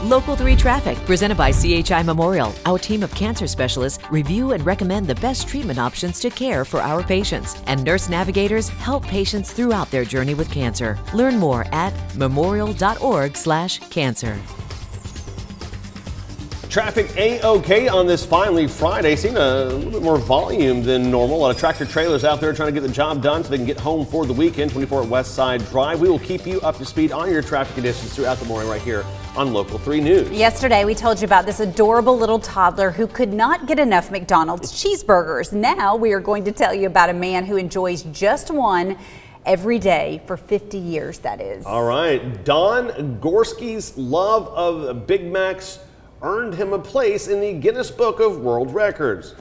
Local 3 Traffic, presented by CHI Memorial. Our team of cancer specialists review and recommend the best treatment options to care for our patients. And nurse navigators help patients throughout their journey with cancer. Learn more at memorial.org/cancer. Traffic A-OK on this finally Friday. Seen a little bit more volume than normal. A lot of tractor trailers out there trying to get the job done so they can get home for the weekend. 24 at West Side Drive. We will keep you up to speed on your traffic conditions throughout the morning right here on Local 3 News. Yesterday, we told you about this adorable little toddler who could not get enough McDonald's cheeseburgers. Now we are going to tell you about a man who enjoys just one every day for 50 years, that is. All right. Don Gorski's love of Big Macs earned him a place in the Guinness Book of World Records.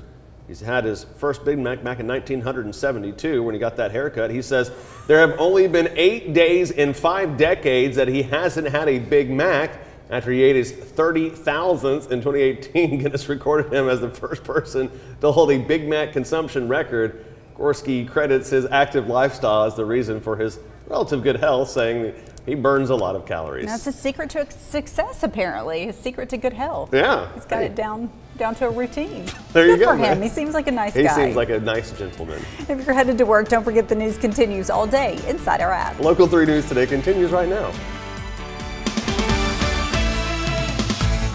He's had his first Big Mac back in 1972 when he got that haircut. He says there have only been 8 days in 5 decades that he hasn't had a Big Mac. After he ate his 30,000th in 2018, Guinness recorded him as the first person to hold a Big Mac consumption record. Gorski credits his active lifestyle as the reason for his relative good health, saying he burns a lot of calories. That's a secret to success, apparently. A secret to good health. Yeah. He's got it down to a routine. There you Good go. for him. Man. He seems like a nice guy. He seems like a nice gentleman. If you're headed to work, don't forget the news continues all day inside our app. Local 3 News Today continues right now.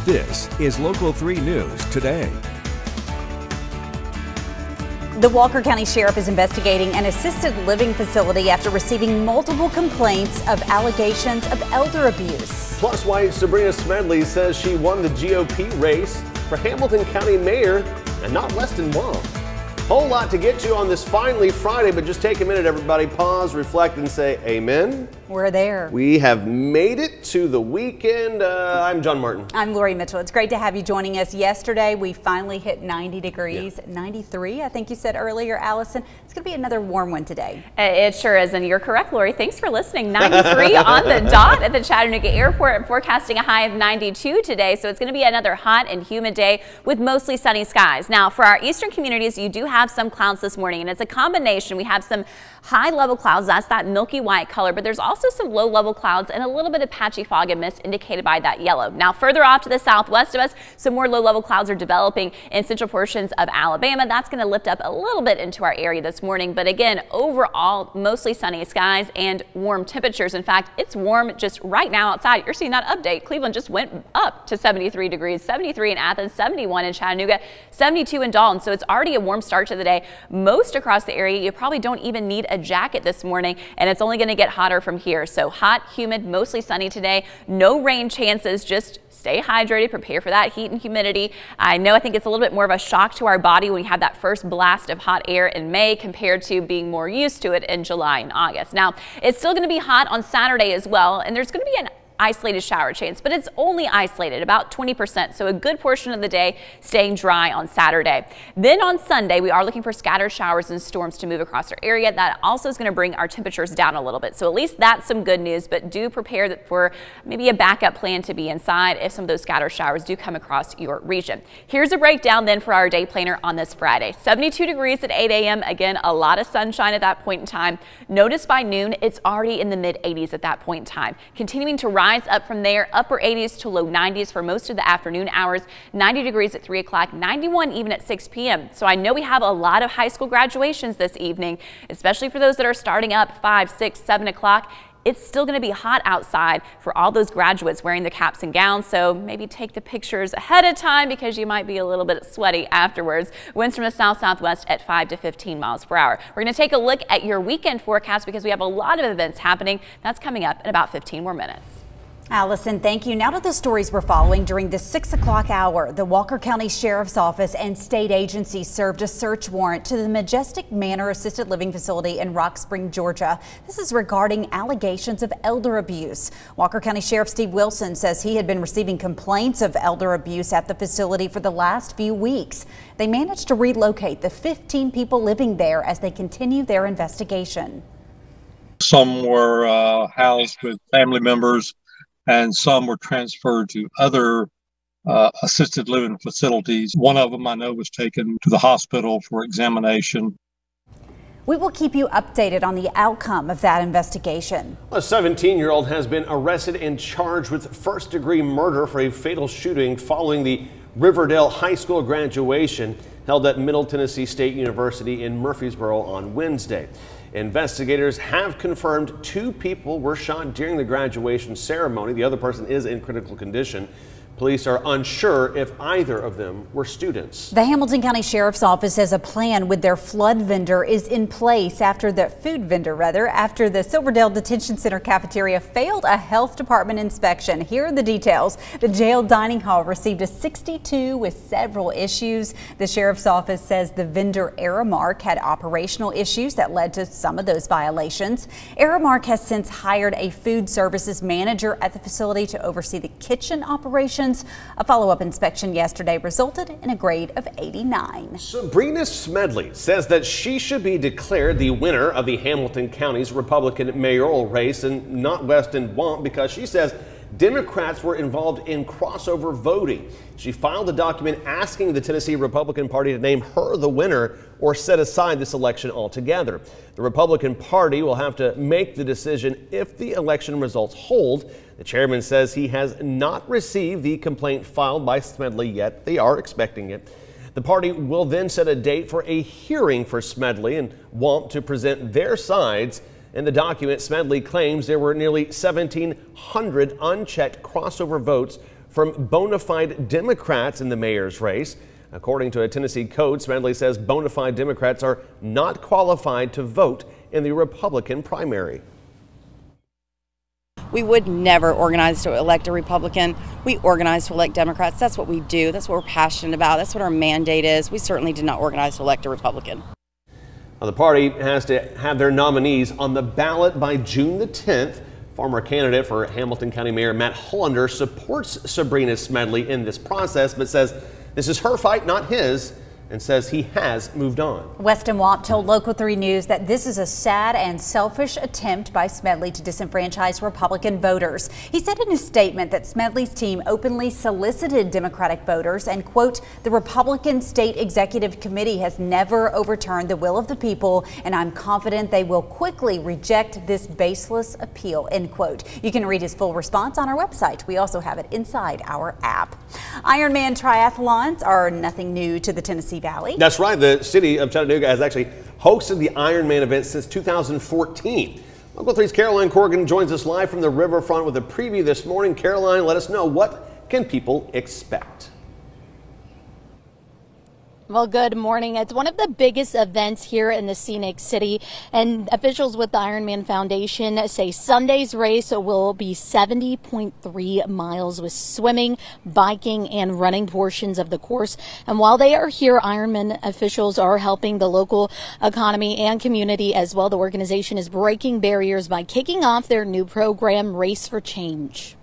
This is Local 3 News Today. The Walker County Sheriff is investigating an assisted living facility after receiving multiple complaints of allegations of elder abuse. Plus, why Sabrina Smedley says she won the GOP race for Hamilton County Mayor and not less than one. Whole lot to get to on this finally Friday, but just take a minute, everybody. Pause, reflect, and say amen. We're there. We have made it to the weekend. I'm John Martin. I'm Lori Mitchell. It's great to have you joining us. Yesterday, we finally hit 90 degrees, 93, I think you said earlier, Allison. It's going to be another warm one today. It sure is, and you're correct, Lori. Thanks for listening. 93 on the dot at the Chattanooga Airport. I'm forecasting a high of 92 today, so it's going to be another hot and humid day with mostly sunny skies. Now, for our eastern communities, you do have some clouds this morning, and it's a combination. We have some high-level clouds, that's that milky white color, but there's also some low-level clouds and a little bit of patchy fog and mist indicated by that yellow. Now, further off to the southwest of us, some more low-level clouds are developing in central portions of Alabama. That's going to lift up a little bit into our area this morning, but again, overall, mostly sunny skies and warm temperatures. In fact, it's warm just right now outside. You're seeing that update. Cleveland just went up to 73 degrees, 73 in Athens, 71 in Chattanooga, 72 in Dalton. So it's already a warm start to the day. Most across the area, you probably don't even need a jacket this morning, and it's only going to get hotter from here. So hot, humid, mostly sunny today. No rain chances. Just stay hydrated, prepare for that heat and humidity. I think it's a little bit more of a shock to our body when we have that first blast of hot air in May compared to being more used to it in July and August. Now, it's still going to be hot on Saturday as well, and there's going to be an isolated shower chance, but it's only isolated, about 20%, so a good portion of the day staying dry on Saturday. Then on Sunday, we are looking for scattered showers and storms to move across our area. That also is going to bring our temperatures down a little bit, so at least that's some good news, but do prepare for maybe a backup plan to be inside if some of those scattered showers do come across your region. Here's a breakdown then for our day planner on this Friday. 72 degrees at 8 a.m. Again, a lot of sunshine at that point in time. Notice by noon, it's already in the mid-80s at that point in time. Continuing to rise up from there, upper 80s to low 90s for most of the afternoon hours, 90 degrees at 3 o'clock, 91 even at 6 p.m. So I know we have a lot of high school graduations this evening, especially for those that are starting up 5, 6, 7 o'clock. It's still going to be hot outside for all those graduates wearing the caps and gowns, so maybe take the pictures ahead of time because you might be a little bit sweaty afterwards. Winds from the south-southwest at 5 to 15 miles per hour. We're going to take a look at your weekend forecast because we have a lot of events happening. That's coming up in about 15 more minutes. Allison, thank you. Now to the stories we're following. During the 6 o'clock hour, the Walker County Sheriff's Office and state agencies served a search warrant to the Majestic Manor Assisted Living Facility in Rock Spring, Georgia. This is regarding allegations of elder abuse. Walker County Sheriff Steve Wilson says he had been receiving complaints of elder abuse at the facility for the last few weeks. They managed to relocate the 15 people living there as they continue their investigation. Some were housed with family members, and some were transferred to other assisted living facilities. One of them I know was taken to the hospital for examination. We will keep you updated on the outcome of that investigation. A 17-year-old has been arrested and charged with first-degree murder for a fatal shooting following the Riverdale High School graduation held at Middle Tennessee State University in Murfreesboro on Wednesday. Investigators have confirmed 2 people were shot during the graduation ceremony. The other person is in critical condition. Police are unsure if either of them were students. The Hamilton County Sheriff's Office says a plan with their flood vendor is in place after the Silverdale Detention Center cafeteria failed a health department inspection. Here are the details. The jail dining hall received a 62 with several issues. The Sheriff's Office says the vendor Aramark had operational issues that led to some of those violations. Aramark has since hired a food services manager at the facility to oversee the kitchen operations. A follow-up inspection yesterday resulted in a grade of 89. Sabrina Smedley says that she should be declared the winner of the Hamilton County's Republican mayoral race and not Weston Wamp because she says Democrats were involved in crossover voting. She filed a document asking the Tennessee Republican Party to name her the winner or set aside this election altogether. The Republican Party will have to make the decision if the election results hold. The chairman says he has not received the complaint filed by Smedley yet. They are expecting it. The party will then set a date for a hearing for Smedley and Wamp to present their sides. In the document, Smedley claims there were nearly 1,700 unchecked crossover votes from bona fide Democrats in the mayor's race. According to a Tennessee code, Smedley says bona fide Democrats are not qualified to vote in the Republican primary. We would never organize to elect a Republican. We organize to elect Democrats. That's what we do. That's what we're passionate about. That's what our mandate is. We certainly did not organize to elect a Republican. Now, the party has to have their nominees on the ballot by June the 10th. Former candidate for Hamilton County Mayor Matt Hollander supports Sabrina Smedley in this process, but says this is her fight, not his, and says he has moved on. Weston Wamp told Local 3 News that this is a sad and selfish attempt by Smedley to disenfranchise Republican voters. He said in his statement that Smedley's team openly solicited Democratic voters and, quote, the Republican State Executive Committee has never overturned the will of the people, and I'm confident they will quickly reject this baseless appeal, end quote. You can read his full response on our website. We also have it inside our app. Ironman triathlons are nothing new to the Tennessee Valley. That's right. The city of Chattanooga has actually hosted the Ironman event since 2014. Local 3's Caroline Corrigan joins us live from the riverfront with a preview this morning. Caroline, let us know, what can people expect? Well, good morning. It's one of the biggest events here in the scenic city, and officials with the Ironman Foundation say Sunday's race will be 70.3 miles with swimming, biking, and running portions of the course. And while they are here, Ironman officials are helping the local economy and community as well. The organization is breaking barriers by kicking off their new program, Race for Change.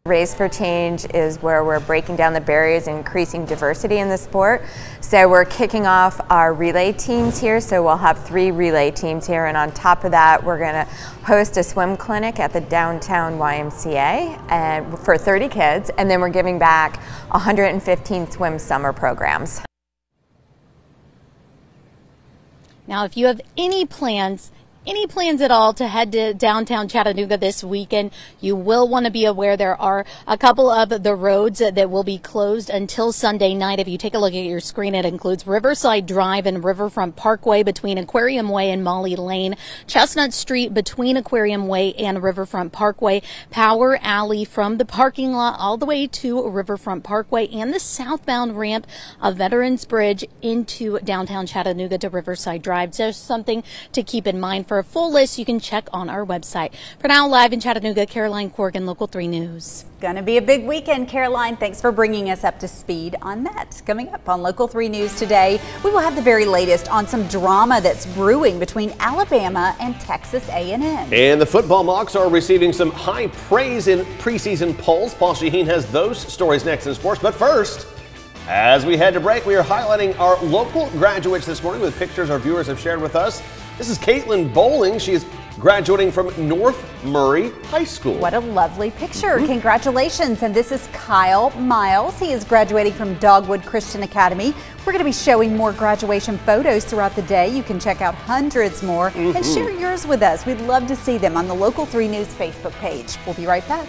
Race for Change is where we're breaking down the barriers and increasing diversity in the sport. So we're kicking off our relay teams here. So we'll have 3 relay teams here, and on top of that, we're going to host a swim clinic at the downtown YMCA for 30 kids, and then we're giving back 115 swim summer programs. Now, if you have any plans at all to head to downtown Chattanooga this weekend, you will want to be aware there are a couple of the roads that will be closed until Sunday night. If you take a look at your screen, it includes Riverside Drive and Riverfront Parkway between Aquarium Way and Molly Lane, Chestnut Street between Aquarium Way and Riverfront Parkway, Power Alley from the parking lot all the way to Riverfront Parkway, and the southbound ramp of Veterans Bridge into downtown Chattanooga to Riverside Drive. Just something to keep in mind. For a full list, you can check on our website. For now, live in Chattanooga, Caroline Corrigan, Local 3 News. Going to be a big weekend, Caroline. Thanks for bringing us up to speed on that. Coming up on Local 3 News today, we will have the very latest on some drama that's brewing between Alabama and Texas A&M. And the football Mocs are receiving some high praise in preseason polls. Paul Shaheen has those stories next in sports. But first, as we head to break, we are highlighting our local graduates this morning with pictures our viewers have shared with us. This is Caitlin Bowling. She is graduating from North Murray High School. What a lovely picture. Congratulations. And this is Kyle Miles. He is graduating from Dogwood Christian Academy. We're going to be showing more graduation photos throughout the day. You can check out hundreds more and share yours with us. We'd love to see them on the Local 3 News Facebook page. We'll be right back.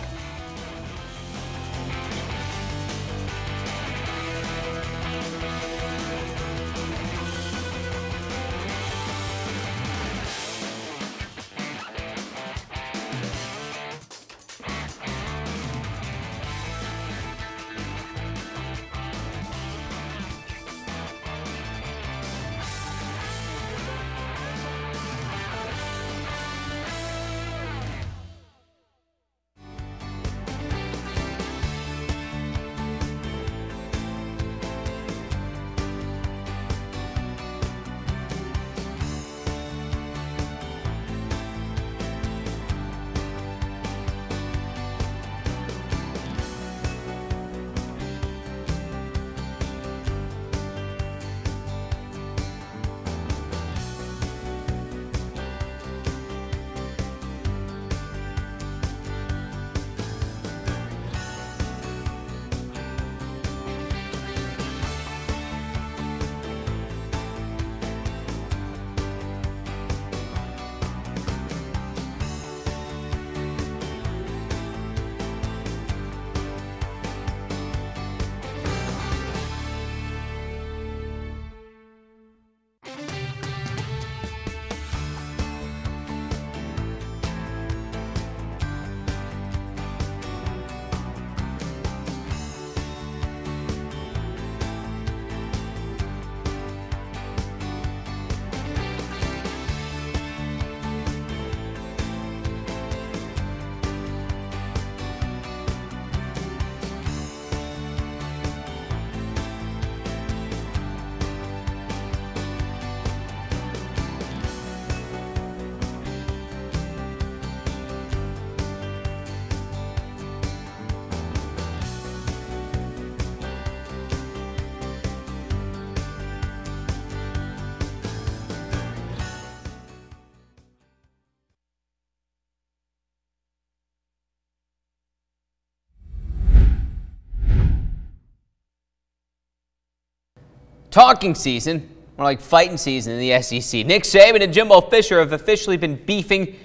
Talking season, more like fighting season in the SEC. Nick Saban and Jimbo Fisher have officially been beefing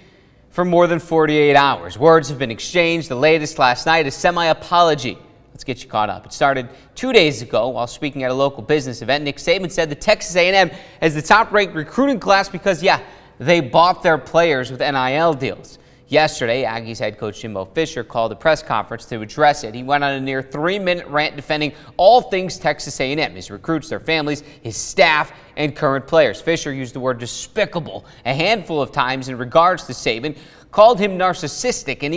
for more than 48 hours. Words have been exchanged. The latest last night, a semi-apology. Let's get you caught up. It started 2 days ago while speaking at a local business event. Nick Saban said the Texas A&M has the top-ranked recruiting class because, yeah, they bought their players with NIL deals. Yesterday, Aggies head coach Jimbo Fisher called a press conference to address it. He went on a near 3-minute rant defending all things Texas A&M, his recruits, their families, his staff, and current players. Fisher used the word despicable a handful of times in regards to Saban, called him narcissistic, and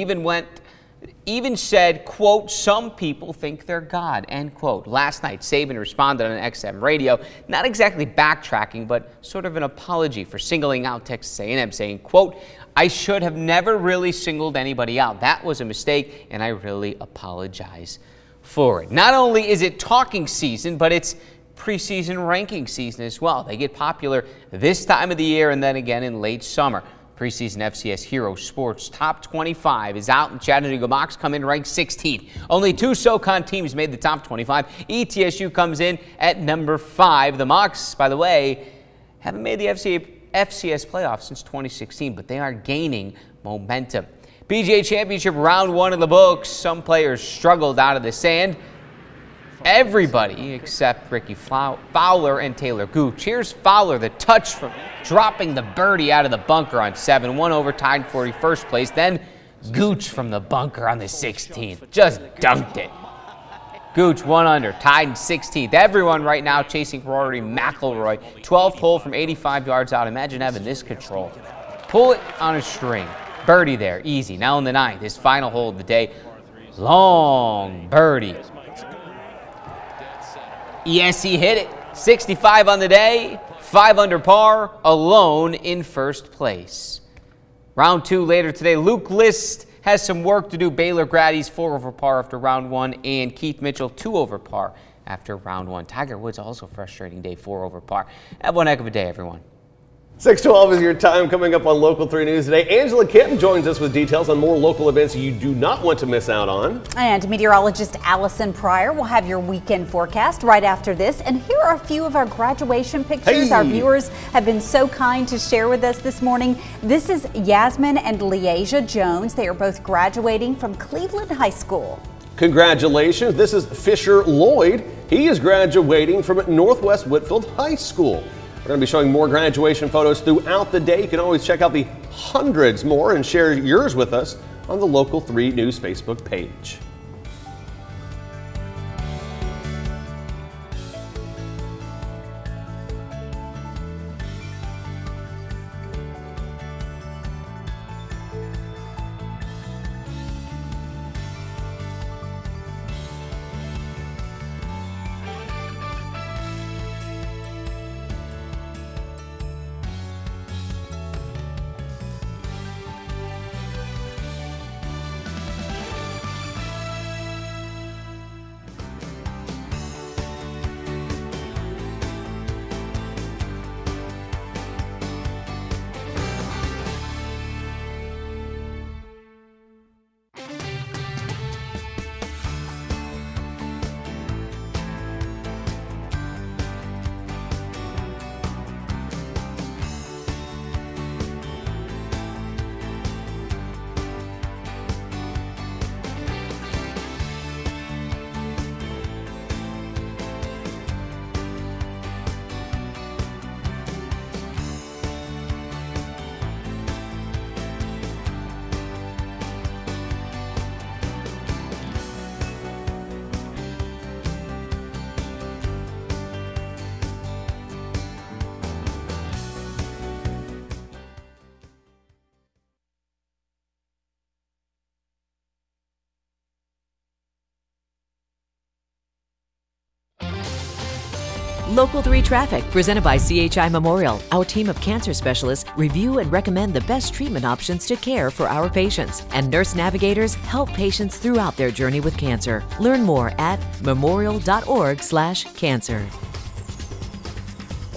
even said, quote, some people think they're God, end quote. Last night, Saban responded on XM radio, not exactly backtracking, but sort of an apology for singling out Texas A&M, saying, quote, I should have never really singled anybody out. That was a mistake, and I really apologize for it. Not only is it talking season, but it's preseason ranking season as well. They get popular this time of the year and then again in late summer. Preseason FCS Hero Sports Top 25 is out, and Chattanooga Mocs come in ranked 16th. Only 2 SoCon teams made the top 25. ETSU comes in at number 5. The Mocs, by the way, haven't made the FCS playoffs since 2016, but they are gaining momentum. PGA Championship round 1 in the books. Some players struggled out of the sand. Everybody except Ricky Fowler and Taylor Gooch. Here's Fowler, the touch from dropping the birdie out of the bunker on 7. 1 over, tied for first place. Then Gooch from the bunker on the 16th. Just dunked it. Gooch 1 under, tied in 16th. Everyone right now chasing Rory McIlroy. 12th hole from 85 yards out. Imagine having this control. Pull it on a string. Birdie there, easy. Now in the 9th, his final hole of the day. Long birdie. Yes, he hit it. 65 on the day, 5 under par, alone in first place. Round 2 later today. Luke List has some work to do. Baylor grad, he's 4 over par after round 1, and Keith Mitchell 2 over par after round 1. Tiger Woods also frustrating day, 4 over par. Have one heck of a day, everyone. 6:12 is your time. Coming up on Local 3 News today, Angela Kim joins us with details on more local events you do not want to miss out on. And meteorologist Allison Pryor will have your weekend forecast right after this. And here are a few of our graduation pictures our viewers have been so kind to share with us this morning. This is Yasmin and Leasia Jones. They are both graduating from Cleveland High School. Congratulations. This is Fisher Lloyd. He is graduating from Northwest Whitfield High School. We're going to be showing more graduation photos throughout the day. You can always check out the hundreds more and share yours with us on the Local 3 News Facebook page. Local 3 Traffic, presented by CHI Memorial. Our team of cancer specialists review and recommend the best treatment options to care for our patients. And nurse navigators help patients throughout their journey with cancer. Learn more at memorial.org/cancer.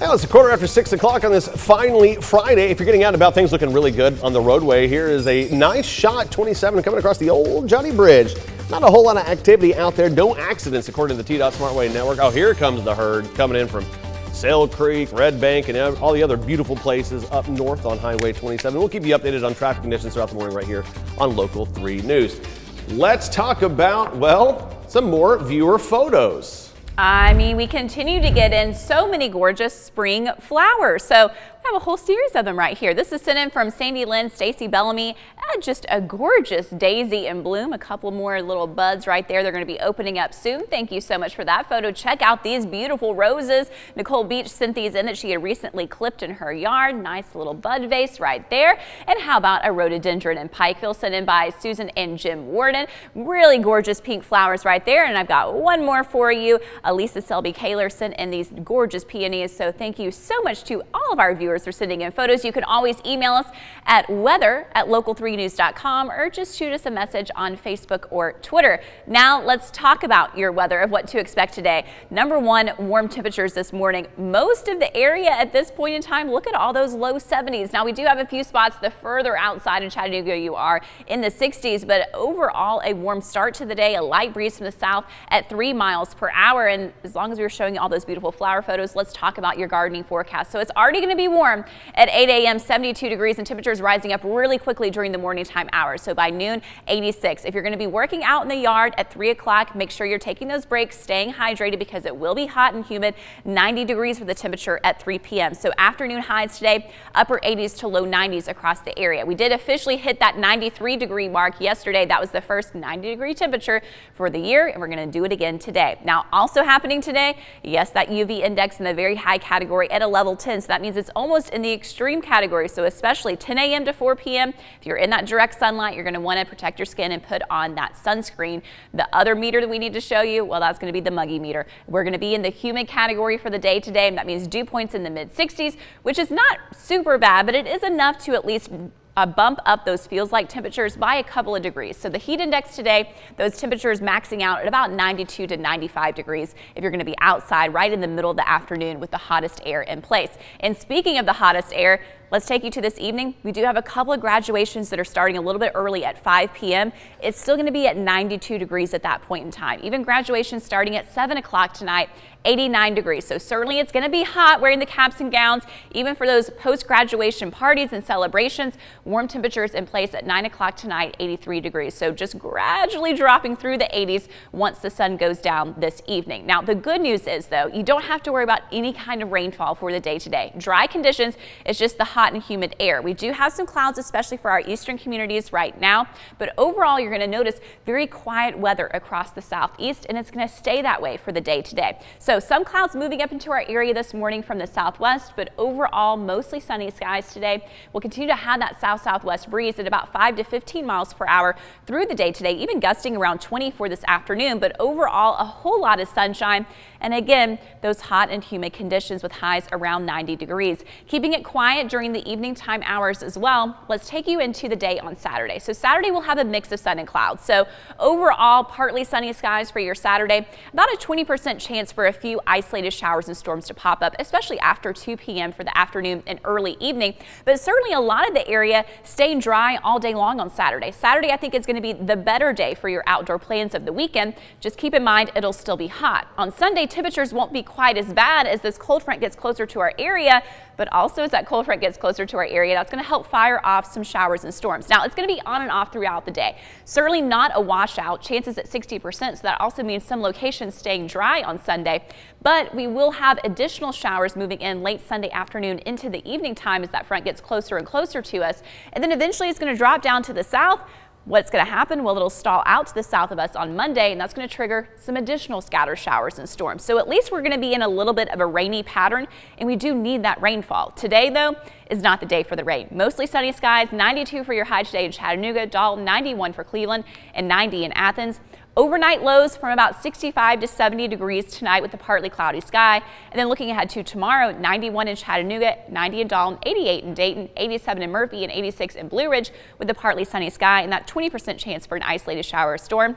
Well, it's a quarter after 6 o'clock on this finally Friday. If you're getting out and about, things looking really good on the roadway. Here is a nice shot, 27 coming across the old Johnny Bridge. Not a whole lot of activity out there. No accidents according to the TDOT Smartway Network. Oh, here comes the herd coming in from Sail Creek, Red Bank, and all the other beautiful places up north on Highway 27. We'll keep you updated on traffic conditions throughout the morning right here on Local 3 News. Let's talk about, well, some more viewer photos. I mean, we continue to get in so many gorgeous spring flowers. So we have a whole series of them right here. This is sent in from Sandy Lynn, Stacy Bellamy. Just a gorgeous daisy in bloom. A couple more little buds right there. They're going to be opening up soon. Thank you so much for that photo. Check out these beautiful roses. Nicole Beach sent these in that she had recently clipped in her yard. Nice little bud vase right there. And how about a rhododendron in Pikeville sent in by Susan and Jim Warden. Really gorgeous pink flowers right there. And I've got one more for you. Lisa Selby Kaler sent in these gorgeous peonies. So thank you so much to all of our viewers for sending in photos. You can always email us at weather@local3news.com or just shoot us a message on Facebook or Twitter. Now let's talk about your weather of what to expect today. Number one, warm temperatures this morning. Most of the area at this point in time, look at all those low 70s. Now we do have a few spots the further outside in Chattanooga you are in the 60s, but overall a warm start to the day, a light breeze from the south at 3 miles per hour. And as long as we were showing you all those beautiful flower photos, let's talk about your gardening forecast. So it's already going to be warm at 8 a.m., 72 degrees, and temperatures rising up really quickly during the morning time hours. So by noon, 86. If you're going to be working out in the yard at 3 o'clock, make sure you're taking those breaks, staying hydrated because it will be hot and humid. 90 degrees for the temperature at 3 p.m. So afternoon highs today, upper 80s to low 90s across the area. We did officially hit that 93-degree mark yesterday. That was the first 90-degree temperature for the year, and we're going to do it again today. Now, also happening today, yes, that UV index in the very high category at a level 10. So that means it's almost in the extreme category. So especially 10 a.m. to 4 p.m. If you're in that direct sunlight, you're going to want to protect your skin and put on that sunscreen. The other meter that we need to show you, well, that's going to be the muggy meter. We're going to be in the humid category for the day today. And that means dew points in the mid 60s, which is not super bad, but it is enough to at least bump up those feels-like temperatures by a couple of degrees. So the heat index today, those temperatures maxing out at about 92 to 95 degrees if you're going to be outside right in the middle of the afternoon with the hottest air in place. And speaking of the hottest air, let's take you to this evening. We do have a couple of graduations that are starting a little bit early at 5 p.m. It's still going to be at 92 degrees at that point in time. Even graduation starting at 7 o'clock tonight, 89 degrees. So certainly it's going to be hot wearing the caps and gowns, even for those post-graduation parties and celebrations. Warm temperatures in place at 9 o'clock tonight, 83 degrees. So just gradually dropping through the 80s once the sun goes down this evening. Now, the good news is, though, you don't have to worry about any kind of rainfall for the day today. Dry conditions, it's just the hot and humid air. We do have some clouds, especially for our eastern communities right now, but overall you're going to notice very quiet weather across the southeast, and it's going to stay that way for the day today. So some clouds moving up into our area this morning from the southwest, but overall mostly sunny skies today. We'll continue to have that south-southwest breeze at about 5 to 15 miles per hour through the day today, even gusting around 20 for this afternoon, but overall a whole lot of sunshine. And again, those hot and humid conditions with highs around 90 degrees. Keeping it quiet during the evening time hours as well. Let's take you into the day on Saturday. So Saturday we'll have a mix of sun and clouds. So overall, partly sunny skies for your Saturday. About a 20% chance for a few isolated showers and storms to pop up, especially after 2 p.m. for the afternoon and early evening. But certainly a lot of the area staying dry all day long on Saturday. Saturday, I think, is going to be the better day for your outdoor plans of the weekend. Just keep in mind it'll still be hot. On Sunday, temperatures won't be quite as bad as this cold front gets closer to our area, but also as that cold front gets closer to our area, that's going to help fire off some showers and storms. Now, it's going to be on and off throughout the day. Certainly not a washout, chances at 60%, so that also means some locations staying dry on Sunday, but we will have additional showers moving in late Sunday afternoon into the evening time as that front gets closer and closer to us, and then eventually it's going to drop down to the south. What's going to happen? Well, it'll stall out to the south of us on Monday, and that's going to trigger some additional scattered showers and storms. So at least we're going to be in a little bit of a rainy pattern, and we do need that rainfall. Today, though, is not the day for the rain. Mostly sunny skies, 92 for your high today in Chattanooga, Dalton, 91 for Cleveland, and 90 in Athens. Overnight lows from about 65 to 70 degrees tonight with a partly cloudy sky. And then looking ahead to tomorrow, 91 in Chattanooga, 90 in Dalton, 88 in Dayton, 87 in Murphy, and 86 in Blue Ridge with a partly sunny sky and that 20% chance for an isolated shower or storm.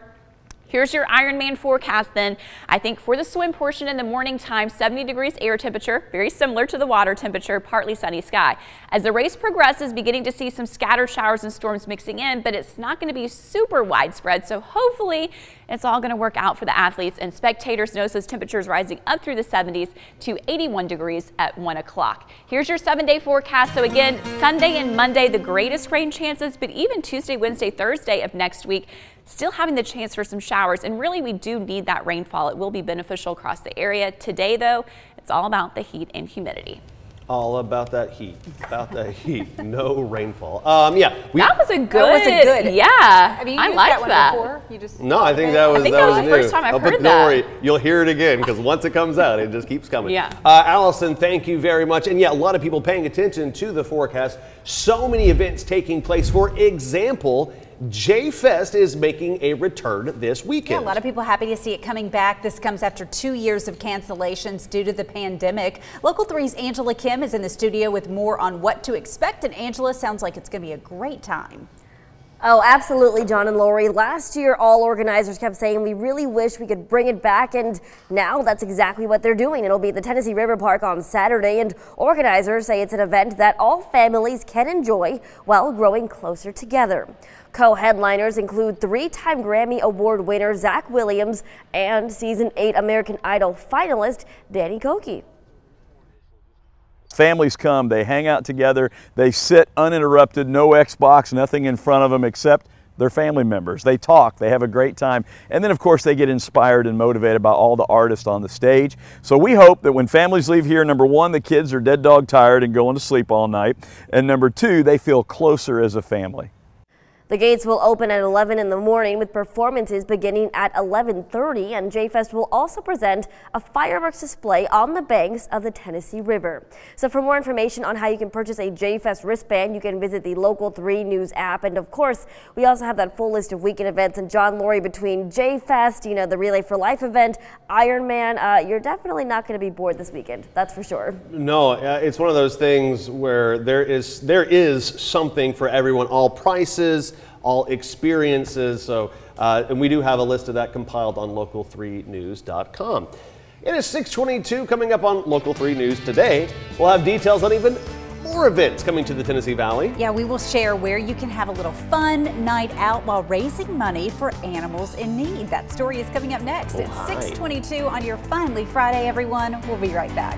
Here's your Ironman forecast then. I think for the swim portion in the morning time, 70 degrees air temperature, very similar to the water temperature, partly sunny sky. As the race progresses, beginning to see some scattered showers and storms mixing in, but it's not going to be super widespread. So hopefully it's all going to work out for the athletes and spectators. Notice those temperatures rising up through the 70s to 81 degrees at 1 o'clock. Here's your 7-day forecast. So again, Sunday and Monday, the greatest rain chances, but even Tuesday, Wednesday, Thursday of next week, still having the chance for some showers, and really we do need that rainfall. It will be beneficial across the area. Today, though, it's all about the heat and humidity. All about that heat, no rainfall. Yeah. That was a good, yeah. Have you I used like that one that. before? You just, no, I think that was the first time I've heard but that. Don't worry, you'll hear it again because once it comes out, it just keeps coming. Yeah. Allison, thank you very much. And yeah, a lot of people paying attention to the forecast. So many events taking place. For example, J-Fest is making a return this weekend. Yeah, a lot of people happy to see it coming back. This comes after 2 years of cancellations due to the pandemic. Local 3's Angela Kim is in the studio with more on what to expect. And Angela, sounds like it's going to be a great time. Oh, absolutely, John and Lori. Last year, all organizers kept saying we really wish we could bring it back, and now that's exactly what they're doing. It'll be at the Tennessee River Park on Saturday, and organizers say it's an event that all families can enjoy while growing closer together. Co-headliners include 3-time Grammy Award winner Zach Williams and Season 8 American Idol finalist Danny Koki. Families come, they hang out together, they sit uninterrupted, no Xbox, nothing in front of them except their family members. They talk, they have a great time, and then of course they get inspired and motivated by all the artists on the stage. So we hope that when families leave here, number one, the kids are dead dog tired and going to sleep all night, and number two, they feel closer as a family. The gates will open at 11 in the morning with performances beginning at 11:30, and J-Fest will also present a fireworks display on the banks of the Tennessee River. So for more information on how you can purchase a J-Fest wristband, you can visit the Local 3 News app. And of course, we also have that full list of weekend events. And John, Lori, between J-Fest, you know, the Relay for Life event, Ironman, you're definitely not going to be bored this weekend. That's for sure. No, it's one of those things where there is something for everyone, all prices, all experiences. So, and we do have a list of that compiled on local3news.com. It is 6:22 coming up on Local 3 News today. We'll have details on even more events coming to the Tennessee Valley. Yeah, we will share where you can have a little fun night out while raising money for animals in need. That story is coming up next. It's 6:22 on your Finally Friday, everyone. We'll be right back.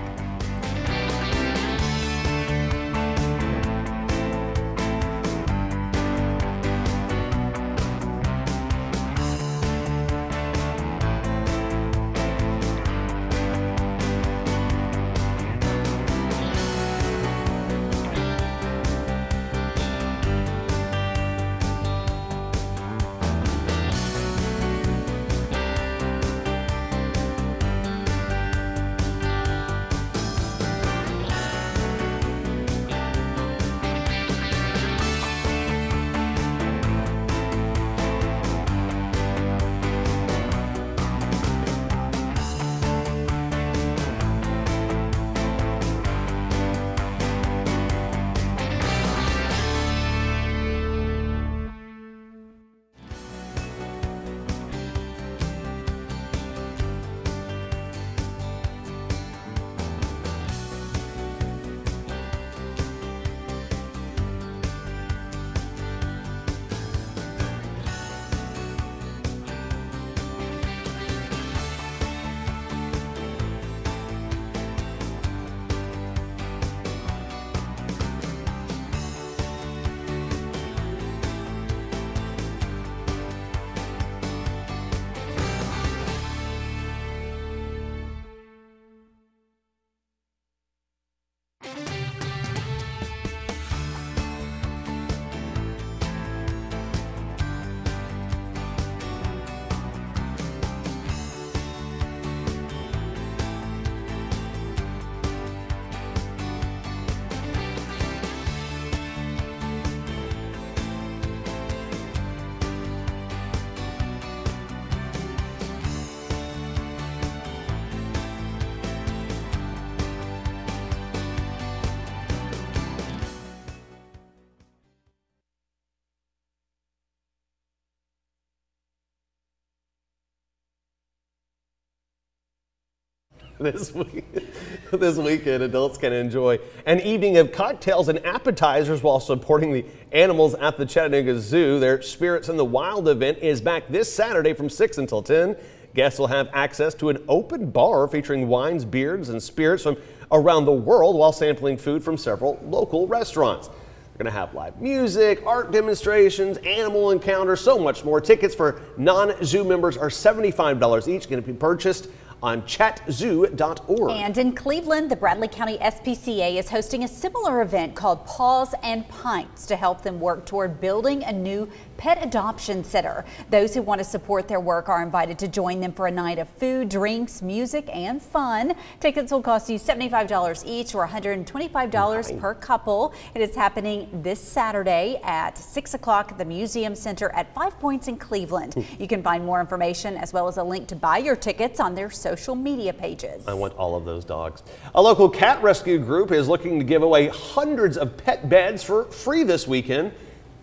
This weekend, adults can enjoy an evening of cocktails and appetizers while supporting the animals at the Chattanooga Zoo. Their Spirits in the Wild event is back this Saturday from 6 until 10. Guests will have access to an open bar featuring wines, beers, and spirits from around the world while sampling food from several local restaurants. They're going to have live music, art demonstrations, animal encounters, so much more. Tickets for non-zoo members are $75 each, going to be purchased on chatzoo.org. And in Cleveland, the Bradley County SPCA is hosting a similar event called Paws and Pints to help them work toward building a new pet adoption center. Those who want to support their work are invited to join them for a night of food, drinks, music, and fun. Tickets will cost you $75 each or $125 per couple. It is happening this Saturday at 6 o'clock at the Museum Center at 5 Points in Cleveland. You can find more information as well as a link to buy your tickets on their social media pages. I want all of those dogs. A local cat rescue group is looking to give away hundreds of pet beds for free this weekend.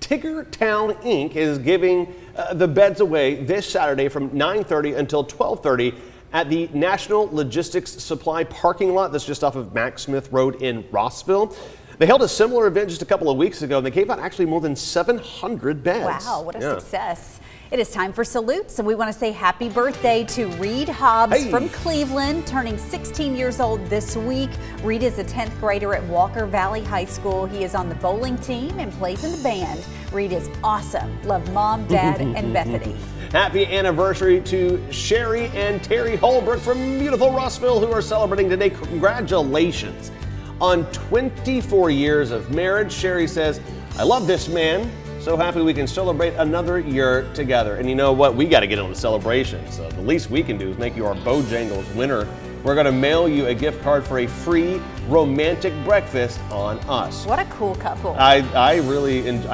Tigger Town Inc. is giving the beds away this Saturday from 9:30 until 12:30 at the National Logistics Supply parking lot that's just off of Max Smith Road in Rossville. They held a similar event just a couple of weeks ago, and they gave out actually more than 700 beds. Wow, what a success. It is time for salutes, and we want to say happy birthday to Reed Hobbs from Cleveland, turning 16 years old this week. Reed is a 10th grader at Walker Valley High School. He is on the bowling team and plays in the band. Reed is awesome. Love Mom, Dad, and Bethany. Happy anniversary to Sherry and Terry Holbrook from beautiful Rossville, who are celebrating today. Congratulations on 24 years of marriage. Sherry says, I love this man. So happy we can celebrate another year together. And you know what? We got to get on the celebration. So the least we can do is make you our Bojangles winner. We're going to mail you a gift card for a free romantic breakfast on us. What a cool couple. I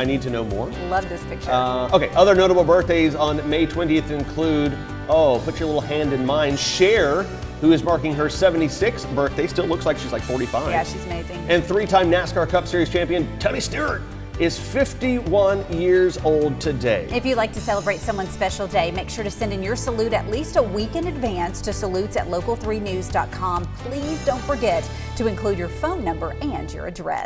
need to know more. Love this picture. Okay, other notable birthdays on May 20th include, put your little hand in mine, Cher, who is marking her 76th birthday. Still looks like she's like 45. Yeah, she's amazing. And three-time NASCAR Cup Series champion Tony Stewart is 51 years old today. If you'd like to celebrate someone's special day, make sure to send in your salute at least a week in advance to salutes@local3news.com. Please don't forget to include your phone number and your address.